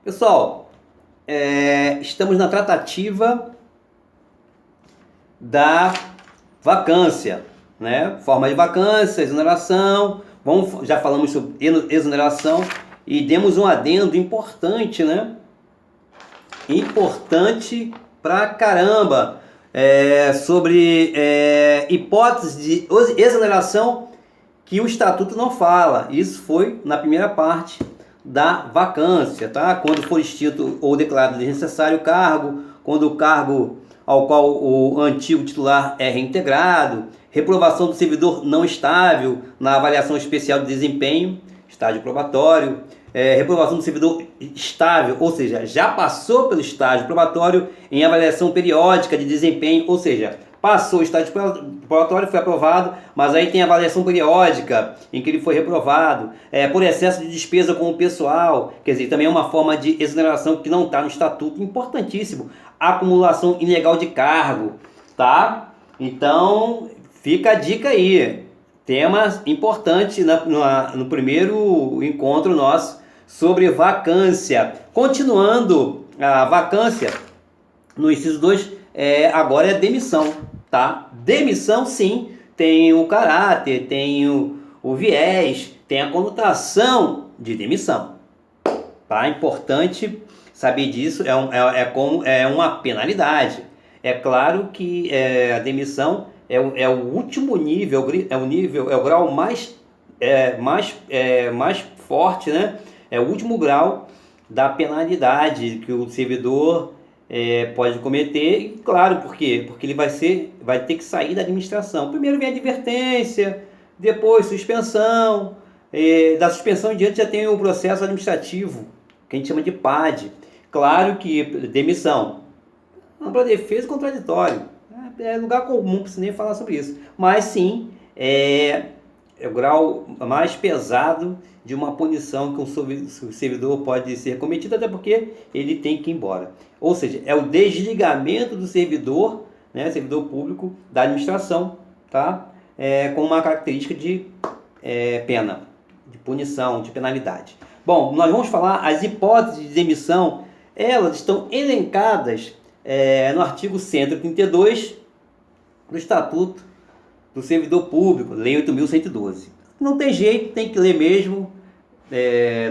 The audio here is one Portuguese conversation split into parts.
Pessoal, estamos na tratativa da vacância, né? Forma de vacância, exoneração. Já falamos sobre exoneração e demos um adendo importante, né? Importante pra caramba, sobre hipótese de exoneração que o estatuto não fala. Isso foi na primeira parte da vacância, tá? Quando for extinto ou declarado desnecessário o cargo, quando o cargo ao qual o antigo titular é reintegrado, reprovação do servidor não estável na avaliação especial de desempenho, estágio probatório, reprovação do servidor estável, ou seja, já passou pelo estágio probatório em avaliação periódica de desempenho, ou seja, passou o estágio probatório, foi aprovado, mas aí tem a avaliação periódica em que ele foi reprovado, por excesso de despesa com o pessoal, quer dizer, também é uma forma de exoneração que não está no estatuto, importantíssimo, acumulação ilegal de cargo, tá? Então, fica a dica aí, tema importante no primeiro encontro nosso sobre vacância. Continuando a vacância, no inciso 2, agora é demissão, tá? Demissão, sim, tem o caráter, tem o viés, tem a conotação de demissão, tá? Importante saber disso, é uma penalidade. É claro que a demissão é o último nível, é o grau mais forte, né? É o último grau da penalidade que o servidor pode cometer, e claro, por quê? Porque ele vai ter que sair da administração. Primeiro vem a advertência, depois suspensão, da suspensão em diante já tem o processo administrativo, que a gente chama de PAD. Claro que demissão, ampla defesa e contraditório, é lugar comum, não preciso nem falar sobre isso, mas sim, é o grau mais pesado de uma punição que o servidor pode ser cometido, até porque ele tem que ir embora. Ou seja, é o desligamento do servidor, né, servidor público, da administração, tá? Com uma característica de pena, de punição, de penalidade. Bom, nós vamos falar as hipóteses de demissão, elas estão elencadas no artigo 132 do Estatuto do Servidor Público, Lei 8.112. Não tem jeito, tem que ler mesmo,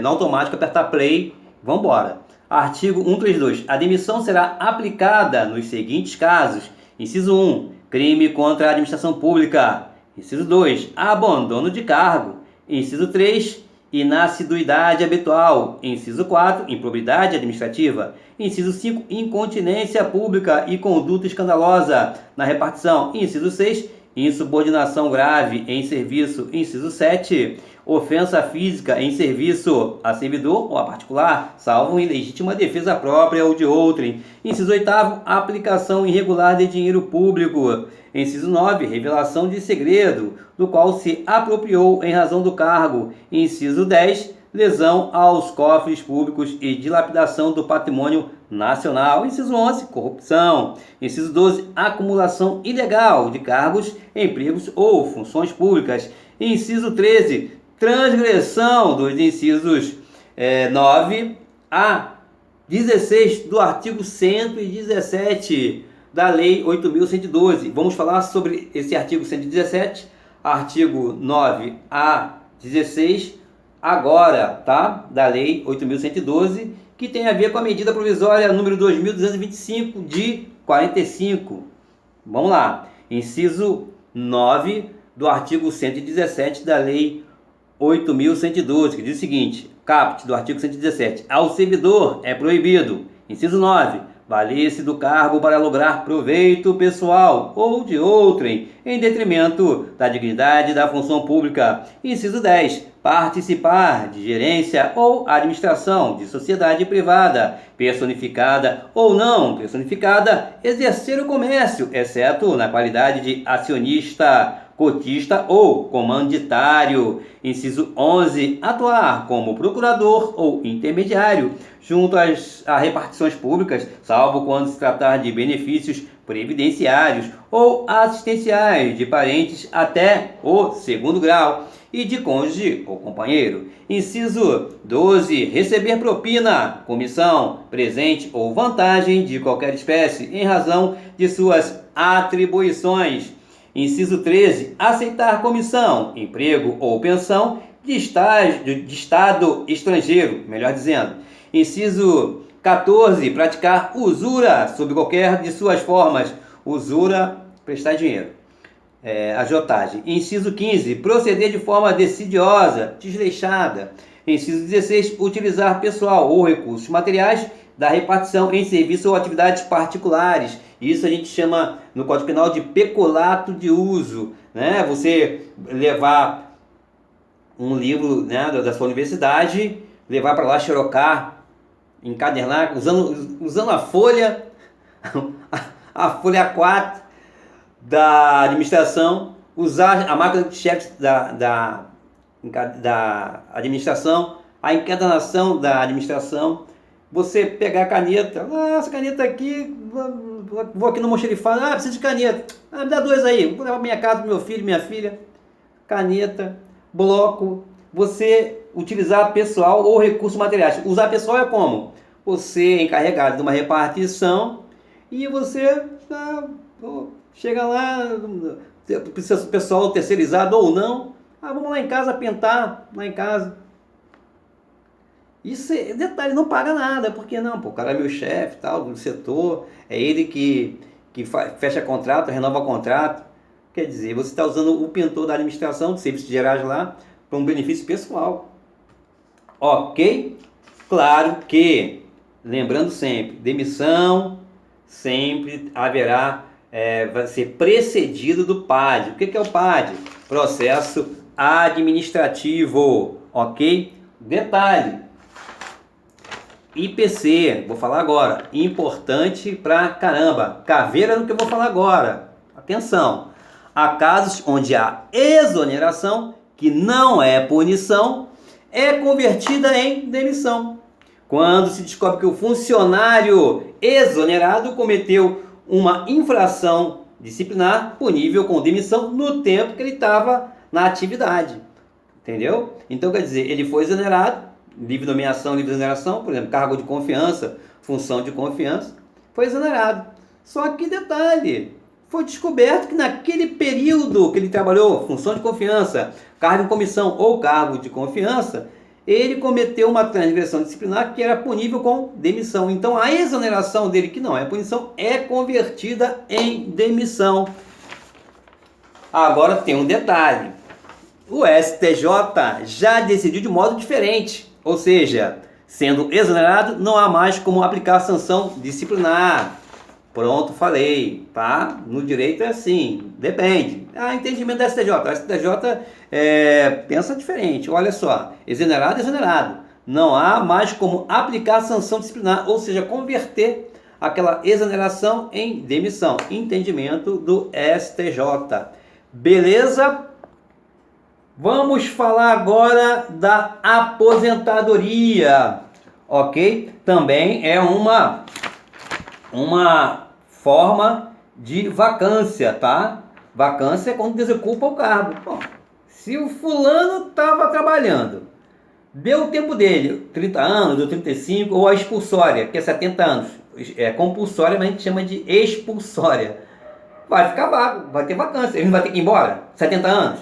no automático, apertar play, vamos embora. Artigo 132. A demissão será aplicada nos seguintes casos. Inciso 1, crime contra a administração pública. Inciso 2, abandono de cargo. Inciso 3, inassiduidade habitual. Inciso 4, improbidade administrativa. Inciso 5, incontinência pública e conduta escandalosa na repartição. Inciso 6, insubordinação grave em serviço. Inciso 7, ofensa física em serviço a servidor ou a particular, salvo em legítima defesa própria ou de outrem. Inciso 8, aplicação irregular de dinheiro público. Inciso 9, revelação de segredo, do qual se apropriou em razão do cargo. Inciso 10, lesão aos cofres públicos e dilapidação do patrimônio nacional. Inciso 11, corrupção. Inciso 12, acumulação ilegal de cargos, empregos ou funções públicas. Inciso 13, transgressão dos incisos 9 a 16 do artigo 117 da Lei 8.112. Vamos falar sobre esse artigo 117, artigo 9 a 16, agora, tá? Da Lei 8.112, que tem a ver com a medida provisória número 2.225 de 45. Vamos lá. Inciso 9 do artigo 117 da Lei 8.112, que diz o seguinte, caput do artigo 117. Ao servidor é proibido, inciso 9, valer-se do cargo para lograr proveito pessoal ou de outrem, em detrimento da dignidade da função pública. Inciso 10. Participar de gerência ou administração de sociedade privada, personificada ou não personificada, exercer o comércio, exceto na qualidade de acionista, cotista ou comanditário. Inciso 11. Atuar como procurador ou intermediário junto a repartições públicas, salvo quando se tratar de benefícios previdenciários ou assistenciais de parentes até o segundo grau e de cônjuge ou companheiro. Inciso 12. Receber propina, comissão, presente ou vantagem de qualquer espécie em razão de suas atribuições. Inciso 13. Aceitar comissão, emprego ou pensão de estado estrangeiro, melhor dizendo. Inciso 14. Praticar usura sob qualquer de suas formas. Usura, prestar dinheiro. Agiotagem. Inciso 15. Proceder de forma decidiosa, desleixada. Inciso 16. Utilizar pessoal ou recursos materiais da repartição em serviço ou atividades particulares. Isso a gente chama no Código Penal de peculato de uso, né? Você levar um livro, né, da sua universidade, levar para lá, xerocar, encadernar, usando a folha, a folha A4 da administração, usar a máquina de xerox da administração, a encadernação da administração, você pegar a caneta, essa caneta aqui, vou aqui no almoxarifado, preciso de caneta, me dá 2 aí, vou levar para minha casa, pro meu filho, minha filha, caneta, bloco, você utilizar pessoal ou recursos materiais. Usar pessoal é como? Você é encarregado de uma repartição e você chega lá, pessoal terceirizado ou não, vamos lá em casa pintar, lá em casa. Isso é detalhe, não paga nada, porque não, o cara é meu chefe, tal, do setor, é ele que fecha contrato, renova contrato. Quer dizer, você está usando o pintor da administração de serviços gerais lá para um benefício pessoal. Ok? Claro que, lembrando sempre, demissão sempre haverá, vai ser precedido do PAD. O que é o PAD? Processo administrativo. Ok? Detalhe. IPC, vou falar agora, importante pra caramba, caveira no que eu vou falar agora, atenção, há casos onde a exoneração, que não é punição, é convertida em demissão, quando se descobre que o funcionário exonerado cometeu uma infração disciplinar punível com demissão no tempo que ele estava na atividade, entendeu? Então quer dizer, ele foi exonerado, livre nomeação, livre exoneração, por exemplo, cargo de confiança, função de confiança, foi exonerado. Só que detalhe, foi descoberto que naquele período que ele trabalhou, função de confiança, cargo em comissão ou cargo de confiança, ele cometeu uma transgressão disciplinar que era punível com demissão. Então a exoneração dele, que não é punição, é convertida em demissão. Agora tem um detalhe, o STJ já decidiu de modo diferente. Ou seja, sendo exonerado, não há mais como aplicar sanção disciplinar. Pronto, falei, tá? No direito é assim, depende. Entendimento da STJ. A STJ pensa diferente. Olha só, exonerado, exonerado. Não há mais como aplicar sanção disciplinar, ou seja, converter aquela exoneração em demissão. Entendimento do STJ. Beleza? Vamos falar agora da aposentadoria, ok? Também é uma forma de vacância, tá? Vacância é quando desocupa o cargo. Bom, se o fulano estava trabalhando, deu o tempo dele, 30 anos, ou 35, ou a expulsória, que é 70 anos. É compulsória, mas a gente chama de expulsória. Vai ficar vago, vai ter vacância, ele não vai ter que ir embora, 70 anos.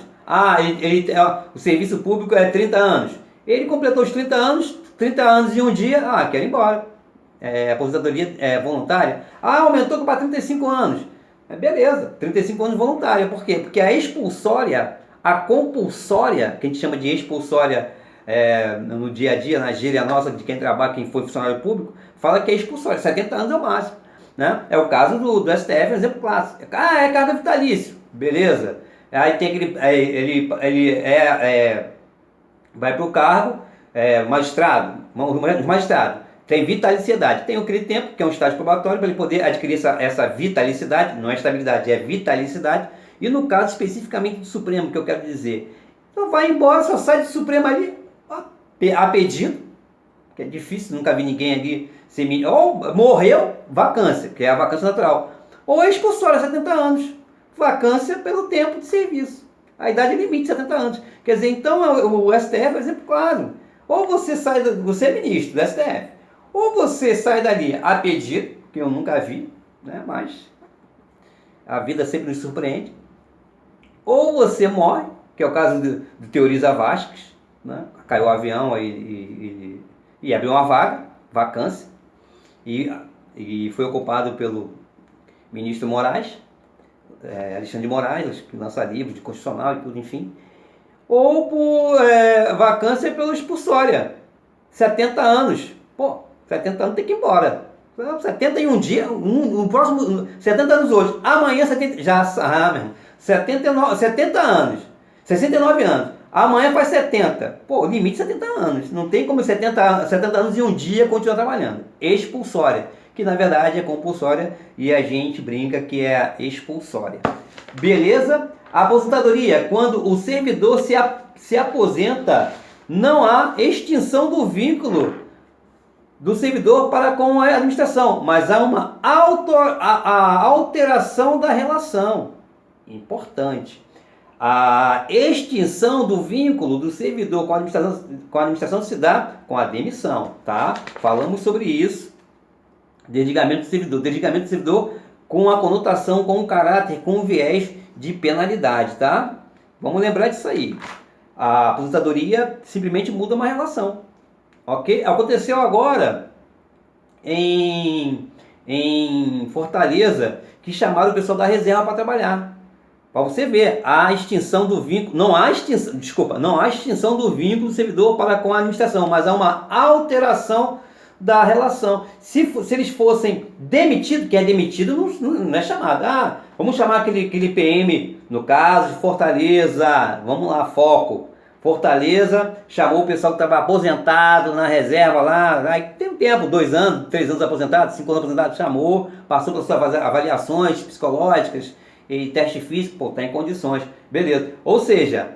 O serviço público é 30 anos. Ele completou os 30 anos e um dia, quer ir embora. Aposentadoria voluntária. Aumentou para 35 anos. Beleza, 35 anos voluntária. Por quê? Porque a expulsória, a compulsória, que a gente chama de expulsória no dia a dia, na gíria nossa, de quem trabalha, quem foi funcionário público, fala que é expulsória, 70 anos é o máximo. Né? É o caso do STF, um exemplo clássico. É cargo vitalício. Beleza. Aí tem aquele, ele vai para o cargo, magistrado, tem vitaliciedade, tem aquele tempo, que é um estágio probatório, para ele poder adquirir essa vitaliciedade, não é estabilidade, é vitalicidade, e no caso especificamente do Supremo, que eu quero dizer, então vai embora, só sai do Supremo ali, a pedido, que é difícil, nunca vi ninguém ali, ou morreu, vacância, que é a vacância natural, ou expulsória, 70 anos. Vacância pelo tempo de serviço. A idade limite, 70 anos. Quer dizer, então o STF é um exemplo claro. Ou você sai, você é ministro do STF, ou você sai dali a pedido, que eu nunca vi, né, mas a vida sempre nos surpreende, ou você morre, que é o caso do Teoriza Vasquez, né, caiu o avião e abriu uma vacância, e foi ocupado pelo ministro Moraes, Alexandre de Moraes, que lança livros de constitucional e tudo, enfim, ou por vacância pela expulsória, 70 anos, pô, 70 anos tem que ir embora, 71 dias, no próximo, 70 anos hoje, amanhã 70, já, meu irmão, 70 anos, 69 anos, amanhã faz 70, pô, limite 70 anos, não tem como 70 anos e um dia continuar trabalhando, expulsória, que na verdade é compulsória e a gente brinca que é expulsória. Beleza? A aposentadoria, quando o servidor se aposenta, não há extinção do vínculo do servidor para com a administração, mas há uma alteração da relação. Importante. A extinção do vínculo do servidor com a administração se dá com a demissão, tá? Falamos sobre isso. Desligamento do servidor com a conotação, com o caráter, com o viés de penalidade, tá? Vamos lembrar disso aí. A aposentadoria simplesmente muda uma relação, ok? Aconteceu agora em Fortaleza, que chamaram o pessoal da reserva para trabalhar. Para você ver, a extinção do vínculo, não há extinção do vínculo do servidor para com a administração, mas há uma alteração da relação. Se eles fossem demitidos, quem é demitido não é chamado. Vamos chamar aquele PM, no caso de Fortaleza, vamos lá, foco. Fortaleza chamou o pessoal que estava aposentado na reserva lá, aí tem um tempo, 2 anos, 3 anos aposentado, 5 anos aposentado, chamou, passou por suas avaliações psicológicas e teste físico, pô, está em condições, beleza. Ou seja,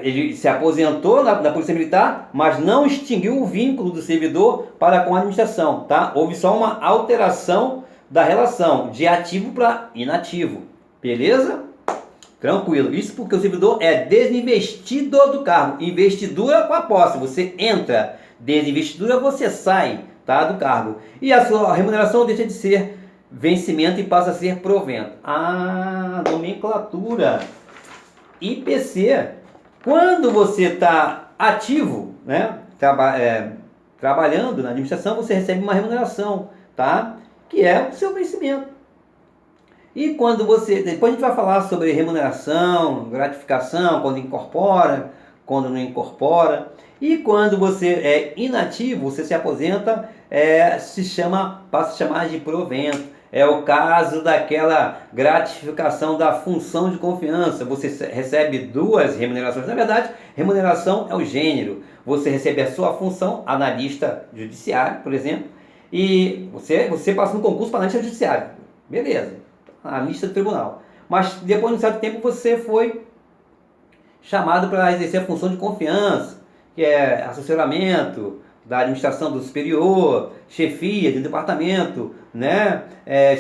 ele se aposentou na Polícia Militar, mas não extinguiu o vínculo do servidor para com a administração, tá? Houve só uma alteração da relação de ativo para inativo, beleza? Tranquilo. Isso porque o servidor é desinvestido do cargo. Investidura com a posse. Você entra, desinvestidura você sai, tá, do cargo. E a sua remuneração deixa de ser vencimento e passa a ser provento. Nomenclatura. IPC. Quando você está ativo, né, trabalhando na administração, você recebe uma remuneração, tá? Que é o seu vencimento. E quando depois a gente vai falar sobre remuneração, gratificação, quando incorpora, quando não incorpora. E quando você é inativo, você se aposenta, passa a chamar de provento. É o caso daquela gratificação da função de confiança. Você recebe 2 remunerações. Na verdade, remuneração é o gênero. Você recebe a sua função, analista judiciário, por exemplo, e você passa no concurso para analista judiciário. Beleza, analista do tribunal. Mas depois de um certo tempo você foi chamado para exercer a função de confiança, que é assessoramento da administração do superior, chefia de um departamento, né?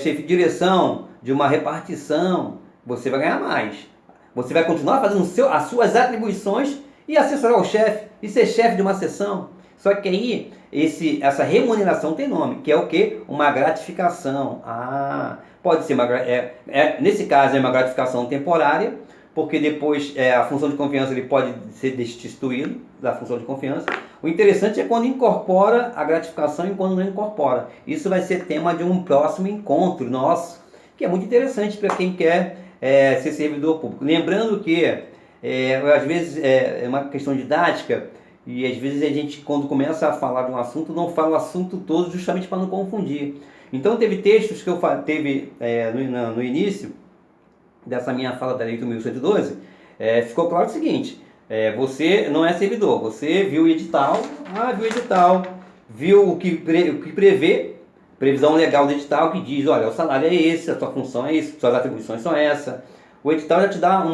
Chefia de direção de uma repartição. Você vai ganhar mais. Você vai continuar fazendo as suas atribuições e assessorar o chefe e ser chefe de uma seção. Só que aí essa remuneração tem nome, que é o quê? Uma gratificação. Pode ser nesse caso é uma gratificação temporária, porque depois a função de confiança ele pode ser destituído da função de confiança. O interessante é quando incorpora a gratificação e quando não incorpora. Isso vai ser tema de um próximo encontro nosso, que é muito interessante para quem quer ser servidor público. Lembrando que, às vezes, é uma questão didática, e às vezes a gente, quando começa a falar de um assunto, não fala o assunto todo justamente para não confundir. Então, teve textos que eu teve no início dessa minha fala da Lei 8.112, ficou claro o seguinte: você não é servidor, você viu o edital, viu o que prevê, previsão legal do edital que diz, olha, o salário é esse, a sua função é isso, suas atribuições são essa. O edital já te dá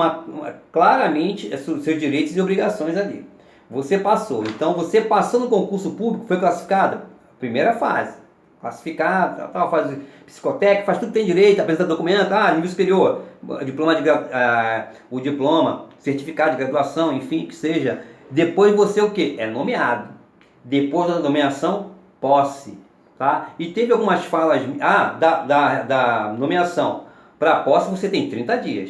claramente seus direitos e obrigações ali. Você passou, então você passou no concurso público, foi classificado? Primeira fase, classificado, faz psicotécnico, faz tudo que tem direito, apresenta documento, nível superior, o diploma, certificado de graduação, enfim, que seja. Depois você o quê? É nomeado. Depois da nomeação, posse. Tá? E teve algumas falas, da nomeação para posse você tem 30 dias.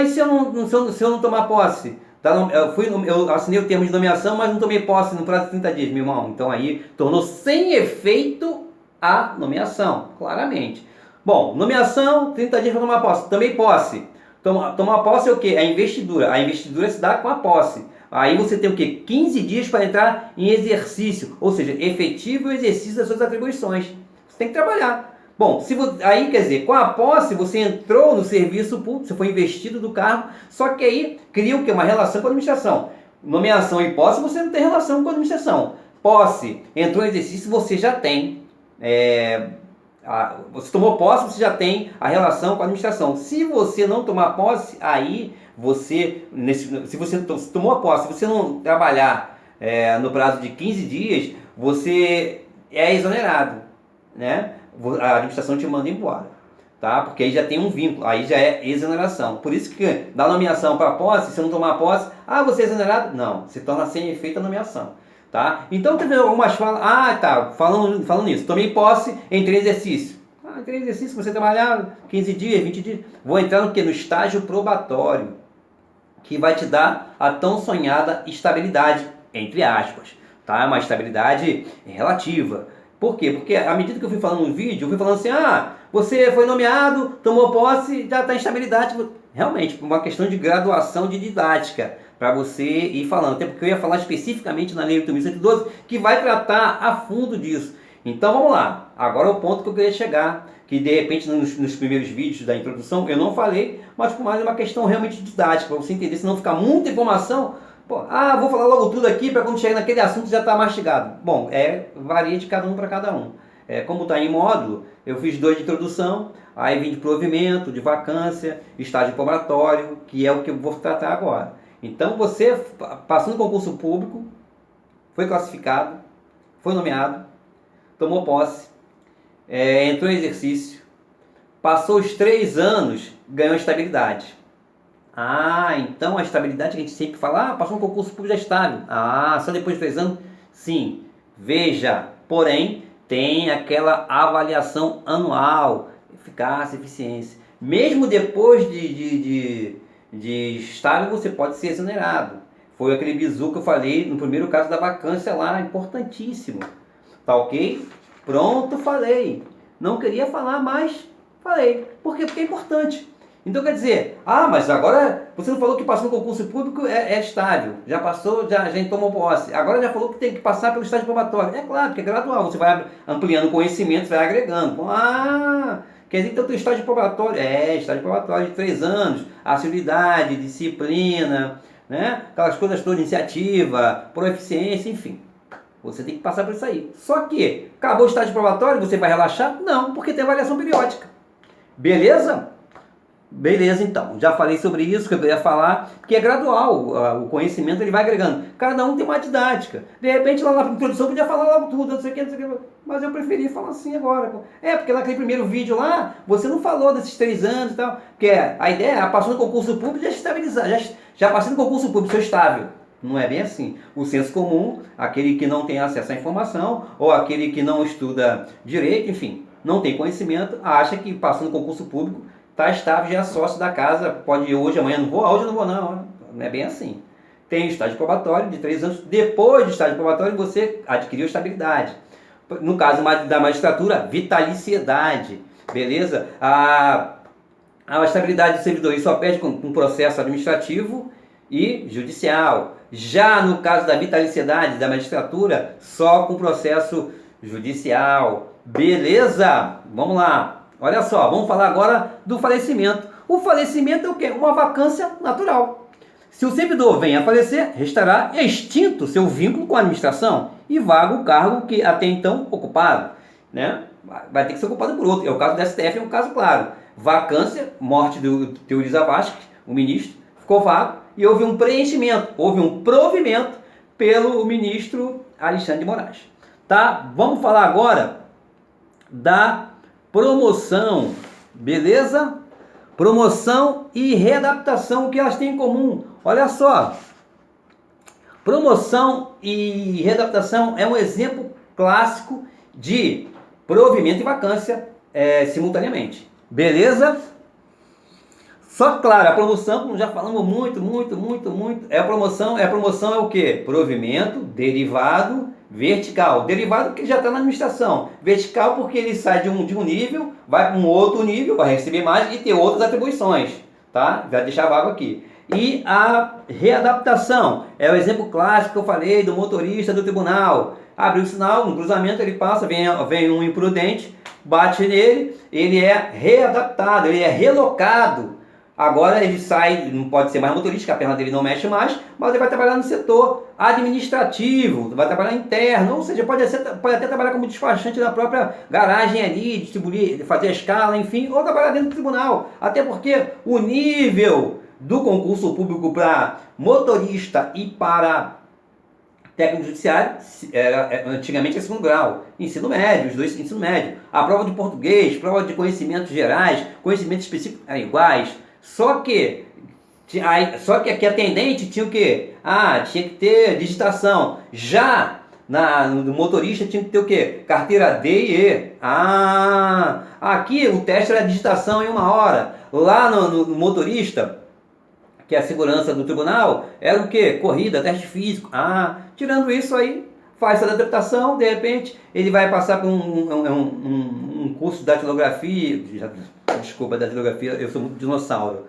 E se eu não tomar posse? Eu assinei o termo de nomeação, mas não tomei posse no prazo de 30 dias, meu irmão. Então aí tornou sem efeito a nomeação, claramente. Bom, nomeação, 30 dias para tomar posse. Tomei posse. Tomar posse é o quê? A investidura. A investidura se dá com a posse. Aí você tem o quê? 15 dias para entrar em exercício, ou seja, efetivo exercício das suas atribuições. Você tem que trabalhar. Bom, aí quer dizer, com a posse você entrou no serviço público, você foi investido do cargo, só que aí cria o quê? Uma relação com a administração. Nomeação e posse você não tem relação com a administração. Posse, entrou em exercício, você já tem. Você tomou posse, você já tem a relação com a administração. Se você não tomar posse, aí se você tomou a posse, se você não trabalhar no prazo de 15 dias, você é exonerado, né? A administração te manda embora, tá? Porque aí já tem um vínculo, aí já é exoneração. Por isso que da nomeação para posse, se não tomar posse, você é exonerado? Não, se torna sem efeito a nomeação, tá? Então teve algumas falas, falando nisso, tomei posse, entrei em exercício. Entrei em exercício, você trabalhar 15 dias, 20 dias, vou entrar no quê? No estágio probatório, que vai te dar a tão sonhada estabilidade, entre aspas, tá? Uma estabilidade relativa. Por quê? Porque à medida que eu fui falando no vídeo, eu fui falando assim, você foi nomeado, tomou posse, já está em estabilidade. Realmente, uma questão de graduação de didática, para você ir falando. Até porque eu ia falar especificamente na Lei 8.112, que vai tratar a fundo disso. Então vamos lá, agora é o ponto que eu queria chegar, que de repente nos primeiros vídeos da introdução eu não falei, mas por mais uma questão realmente didática, para você entender, se não ficar muita informação, vou falar logo tudo aqui para quando chegar naquele assunto já está mastigado. Bom, varia de cada um para cada um. Como está em módulo, eu fiz 2 de introdução, aí vim de provimento, de vacância, estágio probatório, que é o que eu vou tratar agora. Então você, passando no concurso público, foi classificado, foi nomeado, tomou posse, entrou em exercício, passou os 3 anos, ganhou estabilidade. Então a estabilidade que a gente sempre fala, passou um concurso público já estável. Só depois de 3 anos? Sim. Veja, porém, tem aquela avaliação anual, eficácia, eficiência. Mesmo depois de estável, você pode ser exonerado. Foi aquele bizu que eu falei no primeiro caso da vacância lá, importantíssimo. Tá ok? Pronto, falei. Não queria falar, mas falei. Por quê? Porque é importante. Então quer dizer, mas agora você não falou que passou no concurso público é estável, já passou, já tomou posse, agora já falou que tem que passar pelo estágio probatório. É claro, porque é gradual, você vai ampliando conhecimento, vai agregando. Quer dizer, então tem estágio probatório, estágio probatório de 3 anos, assiduidade, disciplina, né? Aquelas coisas todas, iniciativa, proeficiência, enfim. Você tem que passar por isso aí. Só que, acabou o estágio probatório, você vai relaxar? Não, porque tem avaliação periódica. Beleza? Beleza, então. Já falei sobre isso, que eu queria falar, que é gradual. O conhecimento ele vai agregando. Cada um tem uma didática. De repente, lá na introdução, podia falar logo tudo, não sei o que. Mas eu preferi falar assim agora. Porque naquele primeiro vídeo lá, você não falou desses 3 anos e tal. Porque a ideia, passou no concurso público, já estabilizar. Já passei no concurso público, sou estável. Não é bem assim. O senso comum, aquele que não tem acesso à informação, ou aquele que não estuda direito, enfim, não tem conhecimento, acha que passou no concurso público, está estável, já é sócio da casa, pode ir hoje, amanhã não vou, hoje eu não vou não. Não é bem assim. Tem o estágio probatório de 3 anos, depois do estágio probatório você adquiriu estabilidade. No caso da magistratura, vitaliciedade, beleza? A estabilidade do servidor isso só perde com processo administrativo e judicial. Já no caso da vitaliciedade da magistratura, só com processo judicial. Beleza? Vamos lá. Olha só, vamos falar agora do falecimento. O falecimento é o quê? Uma vacância natural. Se o servidor vem a falecer, restará extinto seu vínculo com a administração e vaga o cargo que até então ocupado, né? Vai ter que ser ocupado por outro. É o caso do STF, é um caso claro. Vacância, morte do Teori Zavascki, o ministro, ficou vago e houve um preenchimento, houve um provimento pelo ministro Alexandre de Moraes. Tá? Vamos falar agora da promoção, beleza? Promoção e readaptação, o que elas têm em comum? Olha só, promoção e readaptação é um exemplo clássico de provimento e vacância simultaneamente, beleza? Só claro, a promoção, como já falamos muito, a promoção é o quê? Provimento, derivado, vertical. Derivado porque já está na administração. Vertical porque ele sai de um nível, vai para um outro nível, vai receber mais e ter outras atribuições, tá? Já deixar vago aqui. E a readaptação é o exemplo clássico que eu falei do motorista do tribunal. Abriu o sinal, no cruzamento ele passa, vem um imprudente, bate nele, ele é readaptado, ele é relocado. Agora ele sai, não pode ser mais motorista, que a perna dele não mexe mais, mas ele vai trabalhar no setor administrativo, vai trabalhar interno, ou seja, pode até trabalhar como despachante da própria garagem ali, distribuir, fazer a escala, enfim, ou trabalhar dentro do tribunal. Até porque o nível do concurso público para motorista e para técnico judiciário antigamente é segundo grau, ensino médio, os dois ensino médio. A prova de português, prova de conhecimentos gerais, conhecimentos específicos eram iguais. Só que aqui atendente tinha o quê? Tinha que ter digitação. Já no motorista tinha que ter o quê? Carteira D e E. Aqui o teste era digitação em 1 hora. Lá no motorista, que é a segurança do tribunal, era o quê? Corrida, teste físico. Tirando isso aí, faz essa adaptação, de repente ele vai passar por um curso de datilografia, desculpa, datilografia, eu sou muito dinossauro,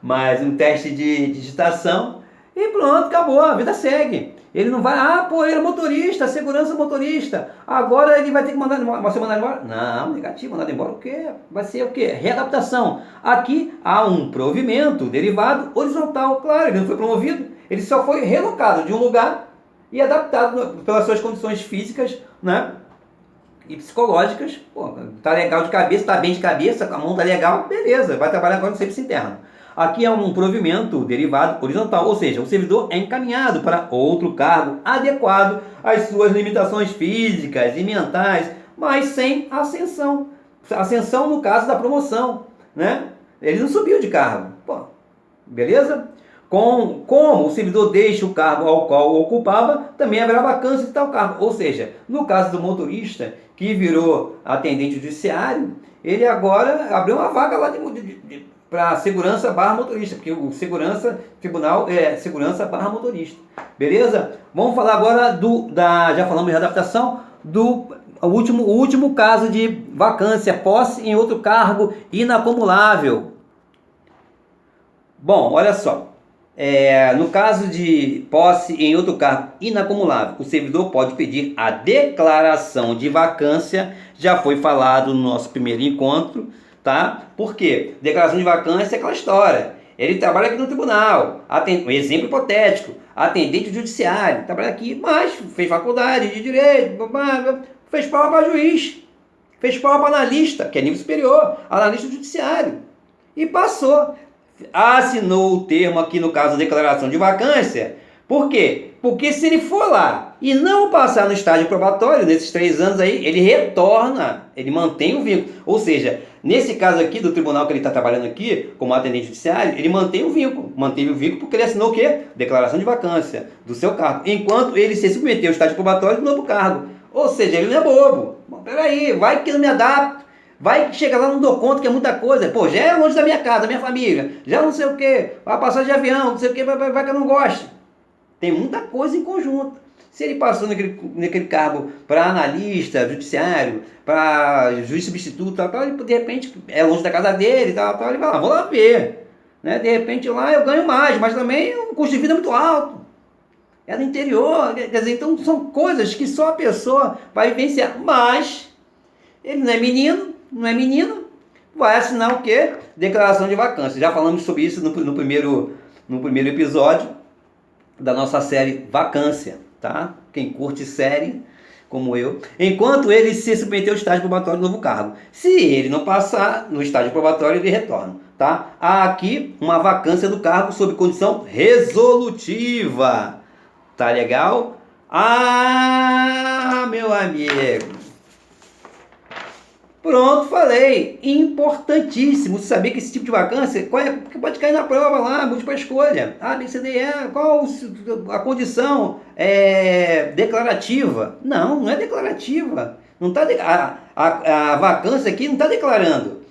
mas um teste de digitação e pronto, acabou, a vida segue. Ele não vai, ele é motorista, segurança motorista, agora ele vai ter que mandar embora? Não, negativo, mandar embora o quê? Vai ser o quê? Readaptação. Aqui há um provimento derivado horizontal, claro, ele não foi promovido, ele só foi relocado de um lugar e adaptado pelas suas condições físicas, né, e psicológicas. Tá legal de cabeça, tá bem de cabeça, a mão tá legal, beleza, vai trabalhar agora no serviço interno. Aqui é um provimento derivado horizontal, ou seja, o servidor é encaminhado para outro cargo adequado às suas limitações físicas e mentais, mas sem ascensão. Ascensão no caso da promoção, né? Ele não subiu de cargo, beleza? Como o servidor deixa o cargo ao qual ocupava, também haverá vacância de tal cargo. Ou seja, no caso do motorista que virou atendente judiciário, ele agora abriu uma vaga lá para segurança barra motorista, porque o segurança tribunal é segurança barra motorista. Beleza? Vamos falar agora já falamos de readaptação, o último caso de vacância, posse em outro cargo inacumulável. Bom, olha só. No caso de posse em outro cargo inacumulável, o servidor pode pedir a declaração de vacância. Já foi falado no nosso primeiro encontro, tá? Por quê? Declaração de vacância é aquela história. Ele trabalha aqui no tribunal, um exemplo hipotético, atendente judiciário, trabalha aqui, mas fez faculdade de direito, fez prova para juiz, fez prova para analista, que é nível superior, analista judiciário, e passou. Assinou o termo aqui no caso da declaração de vacância. Por quê? Porque se ele for lá e não passar no estágio probatório, nesses 3 anos aí, ele retorna, ele mantém o vínculo. Ou seja, nesse caso aqui do tribunal que ele está trabalhando aqui, como atendente judiciário, ele mantém o vínculo. Manteve o vínculo porque ele assinou o quê? Declaração de vacância do seu cargo. Enquanto ele se submeteu ao estágio probatório do novo cargo. Ou seja, ele não é bobo. Peraí, vai que eu não me adapto. Vai que chega lá, não dou conta, que é muita coisa. Já é longe da minha casa, da minha família. Já não sei o que. Vai passar de avião, não sei o que, vai que eu não gosto. Tem muita coisa em conjunto. Se ele passou naquele cargo para analista, judiciário, para juiz substituto, ele, de repente é longe da casa dele, ele vai lá, vou lá ver. Né? De repente lá eu ganho mais, mas também o custo de vida é muito alto. É no interior, quer dizer, então são coisas que só a pessoa vai vivenciar. Mas ele não é menino, vai assinar o quê? Declaração de vacância. Já falamos sobre isso no primeiro episódio da nossa série Vacância, tá? Quem curte série, como eu. Enquanto ele se submeteu ao estágio probatório do novo cargo. Se ele não passar no estágio probatório, ele retorna, tá? Há aqui uma vacância do cargo sob condição resolutiva. Tá legal? Meu amigo. Pronto, falei. Importantíssimo. Você sabia que esse tipo de vacância, porque pode cair na prova lá, múltipla escolha. A, B, C, D, E, qual a condição declarativa? Não, não é declarativa. Não tá a vacância aqui não está declarando.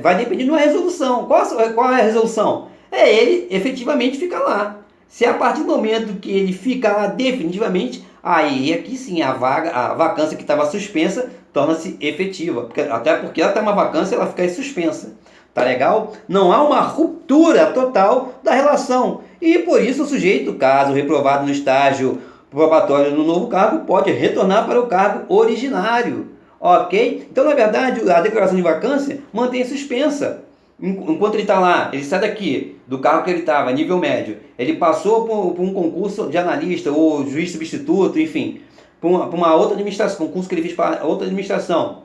Vai depender de uma resolução. Qual é a resolução? Ele efetivamente fica lá. Se a partir do momento que ele fica lá definitivamente, aí aqui sim a vacância que estava suspensa torna-se efetiva. Até porque ela está uma vacância, ela fica suspensa. Tá legal? Não há uma ruptura total da relação. E por isso o sujeito, caso reprovado no estágio probatório no novo cargo, pode retornar para o cargo originário. Ok? Então, na verdade, a declaração de vacância mantém suspensa. Enquanto ele está lá, ele sai daqui, do cargo que ele estava, nível médio, ele passou por um concurso de analista ou juiz substituto, enfim, para uma outra administração, concurso que ele fez para outra administração,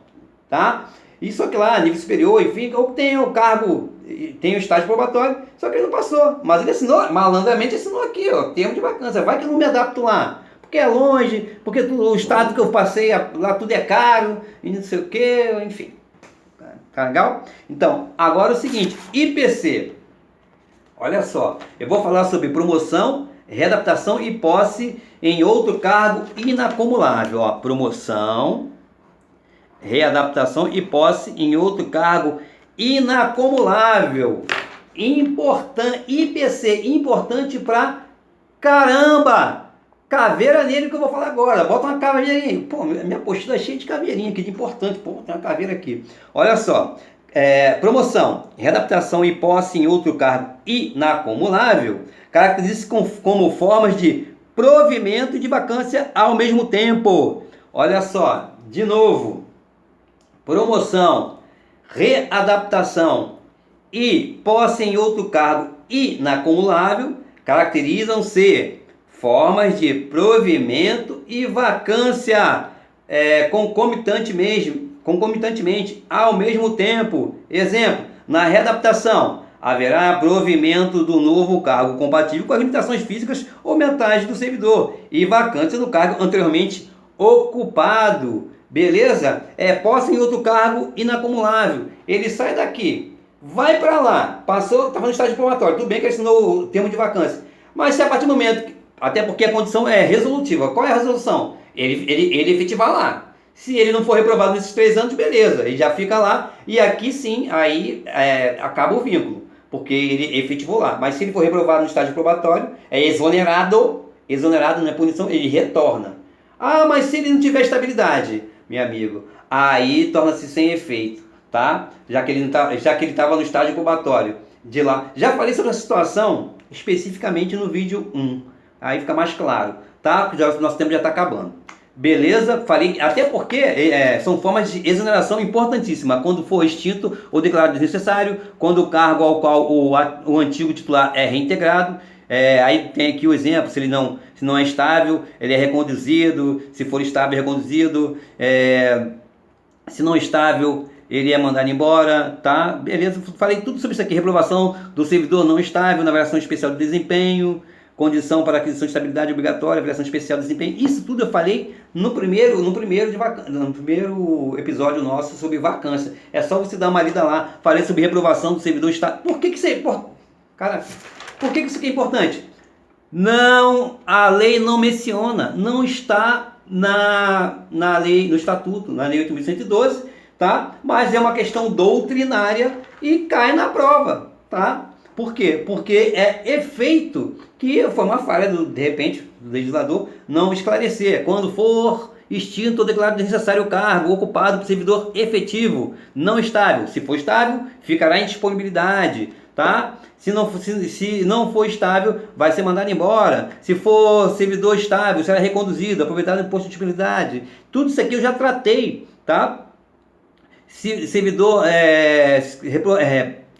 tá? E só que lá, nível superior, enfim, ou tem o cargo, tem o estágio probatório, só que ele não passou, mas ele assinou, malandramente assinou aqui, ó, termo de vacância, vai que eu não me adapto lá, porque é longe, porque o estado que eu passei, lá tudo é caro, e não sei o que, enfim. Tá legal? Então, agora é o seguinte, IPC. Olha só, eu vou falar sobre promoção, readaptação e posse em outro cargo inacumulável. Ó, promoção, readaptação e posse em outro cargo inacumulável. IPC, importante pra caramba! Caveira nele que eu vou falar agora. Bota uma caveirinha. Pô, minha postura é cheia de caveirinha aqui, de importante. Pô, tem uma caveira aqui. Olha só. Promoção, readaptação e posse em outro cargo inacumulável caracteriza-se como formas de provimento de vacância ao mesmo tempo. Olha só. De novo. Promoção, readaptação e posse em outro cargo inacumulável caracterizam-se formas de provimento e vacância concomitantemente ao mesmo tempo. Exemplo, na readaptação, haverá provimento do novo cargo compatível com as limitações físicas ou mentais do servidor e vacância do cargo anteriormente ocupado. Beleza? Posse em outro cargo inacumulável. Ele sai daqui, vai para lá, passou, estava no estágio probatório, tudo bem que ele assinou o termo de vacância, mas se a partir do momento até porque a condição é resolutiva. Qual é a resolução? Ele efetivar lá. Se ele não for reprovado nesses 3 anos, beleza, ele já fica lá. E aqui sim, aí acaba o vínculo, porque ele efetivou lá. Mas se ele for reprovado no estágio probatório, é exonerado não é punição, ele retorna. Ah, mas se ele não tiver estabilidade, meu amigo, aí torna-se sem efeito, tá? Já que ele estava no estágio probatório de lá. Já falei sobre a situação especificamente no vídeo 1. Aí fica mais claro, tá? Porque nosso tempo já está acabando. Beleza? Falei, até porque são formas de exoneração importantíssimas. Quando for extinto ou declarado desnecessário, quando o cargo ao qual o antigo titular é reintegrado. Aí tem aqui o exemplo, se não é estável, ele é reconduzido. Se for estável, é reconduzido. Se não é estável, ele é mandado embora, tá? Beleza? Falei tudo sobre isso aqui. Reprovação do servidor não estável na avaliação especial de desempenho. Condição para aquisição de estabilidade obrigatória, avaliação especial de desempenho. Isso tudo eu falei no primeiro episódio nosso sobre vacância. É só você dar uma lida lá. Falei sobre reprovação do servidor estável. Por que isso é importante? Cara, por que isso aqui é importante? A lei não menciona, não está na lei, no estatuto, na lei 8.112, tá? Mas é uma questão doutrinária e cai na prova, tá? Por quê? Porque é efeito que foi uma falha, de repente, do legislador não esclarecer. Quando for extinto ou declarado desnecessário o cargo ocupado por servidor efetivo, não estável. Se for estável, ficará em disponibilidade, tá? Se não for estável, vai ser mandado embora. Se for servidor estável, será reconduzido, aproveitado em posto de disponibilidade. Tudo isso aqui eu já tratei, tá?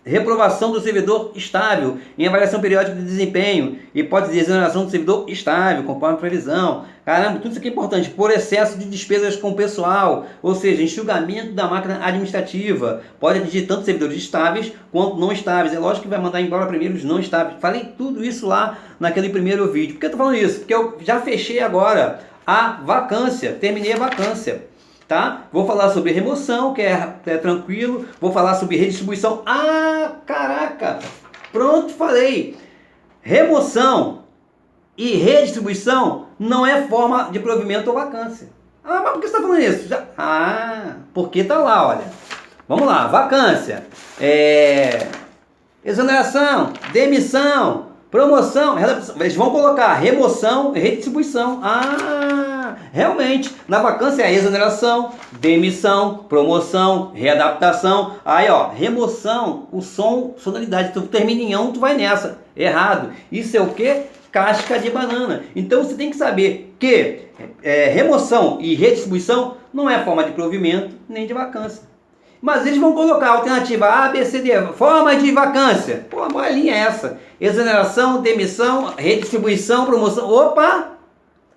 Reprovação do servidor estável em avaliação periódica de desempenho, hipótese de exoneração do servidor estável, conforme a previsão. Caramba, tudo isso aqui é importante. Por excesso de despesas com pessoal, ou seja, enxugamento da máquina administrativa. Pode atingir tanto servidores estáveis quanto não estáveis. É lógico que vai mandar embora primeiro os não estáveis. Falei tudo isso lá naquele primeiro vídeo. Por que eu estou falando isso? Porque eu já fechei agora a vacância, terminei a vacância. tá? Vou falar sobre remoção, que é tranquilo. Vou falar sobre redistribuição. Ah, caraca! Pronto, falei. Remoção e redistribuição não é forma de provimento ou vacância. Ah, mas por que você está falando isso? Porque tá lá, olha. Vamos lá, vacância, exoneração, demissão, promoção, eles vão colocar remoção e redistribuição. Ah, realmente, na vacância é exoneração, demissão, promoção, readaptação. Aí, ó, remoção, o som, sonoridade, tu termina em ão, tu vai nessa. Errado. Isso é o quê? Casca de banana. Então você tem que saber que remoção e redistribuição não é forma de provimento nem de vacância. Mas eles vão colocar a alternativa A, B, C, D, forma de vacância. Pô, a bolinha é essa. Exoneração, demissão, redistribuição, promoção.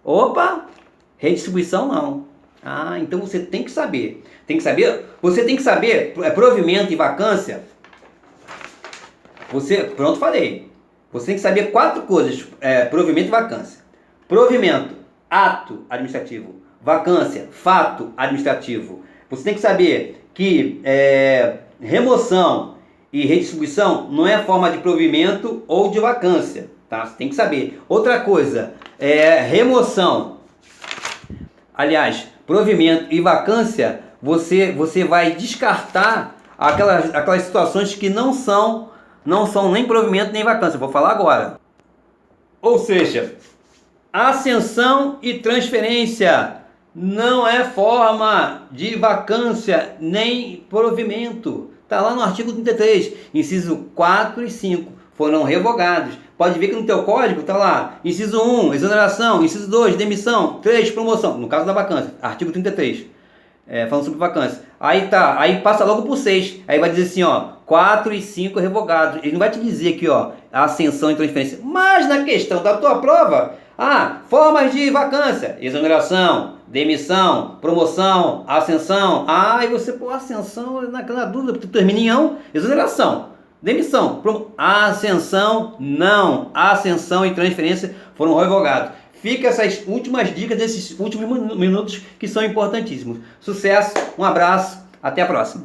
Opa, redistribuição não. Ah, então você tem que saber. Você tem que saber provimento e vacância. Pronto, falei. Você tem que saber 4 coisas, provimento e vacância. Provimento, ato administrativo. Vacância, fato administrativo. Você tem que saber que remoção e redistribuição não é forma de provimento ou de vacância, tá? Você tem que saber. Outra coisa, remoção. Aliás, provimento e vacância, você vai descartar aquelas situações que não são nem provimento nem vacância. Vou falar agora. Ou seja, ascensão e transferência não é forma de vacância nem provimento. Está lá no artigo 33, inciso 4 e 5. Foram revogados. Pode ver que no teu código está lá, inciso 1, exoneração, inciso 2, demissão, 3, promoção. No caso da vacância, artigo 33. Falando sobre vacância. Aí passa logo por 6. Aí vai dizer assim, ó, 4 e 5 revogados. Ele não vai te dizer aqui, ó, ascensão e transferência. Mas na questão da tua prova, formas de vacância, exoneração, demissão, promoção, ascensão. E você, ascensão, naquela dúvida, tu termina em ão, exoneração, demissão, ascensão, não. Ascensão e transferência foram revogados. Fica essas últimas dicas desses últimos minutos que são importantíssimos. Sucesso, um abraço, até a próxima.